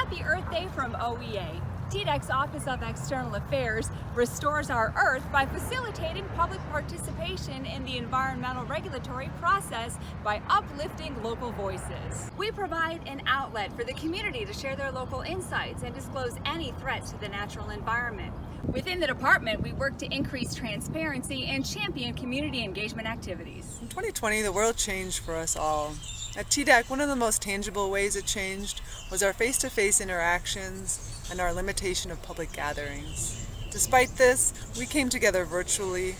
Happy Earth Day from OEA. TDEC's Office of External Affairs restores our Earth by facilitating public participation in the environmental regulatory process by uplifting local voices. We provide an outlet for the community to share their local insights and disclose any threats to the natural environment. Within the department, we work to increase transparency and champion community engagement activities. In 2020, the world changed for us all. At TDEC, one of the most tangible ways it changed was our face-to-face interactions and our limitation of public gatherings. Despite this, we came together virtually,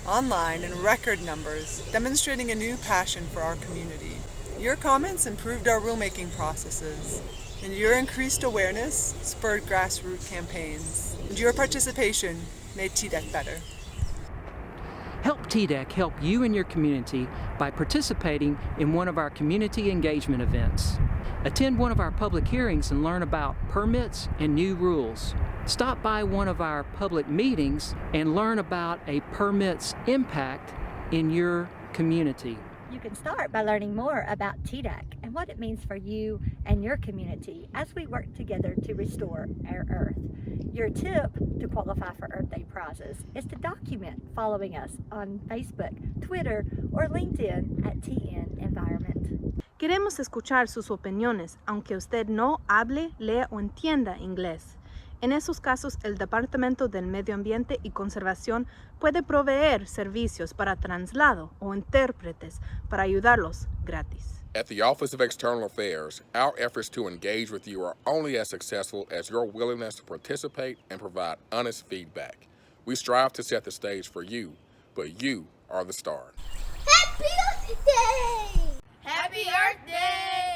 online, in record numbers, demonstrating a new passion for our community. Your comments improved our rulemaking processes, and your increased awareness spurred grassroots campaigns, and your participation made TDEC better. Help TDEC help you and your community by participating in one of our community engagement events. Attend one of our public hearings and learn about permits and new rules. Stop by one of our public meetings and learn about a permit's impact in your community. You can start by learning more about TDEC and what it means for you and your community as we work together to restore our Earth. Your tip to qualify for Earth Day prizes is to document following us on Facebook, Twitter, or LinkedIn at TN Environment. Queremos escuchar sus opiniones, aunque usted no hable, lea o entienda inglés. En esos casos, el Departamento del Medio Ambiente y Conservación puede proveer servicios para traslado o intérpretes para ayudarlos gratis. At the Office of External Affairs, our efforts to engage with you are only as successful as your willingness to participate and provide honest feedback. We strive to set the stage for you, but you are the star. Happy Earth Day! Happy Earth Day!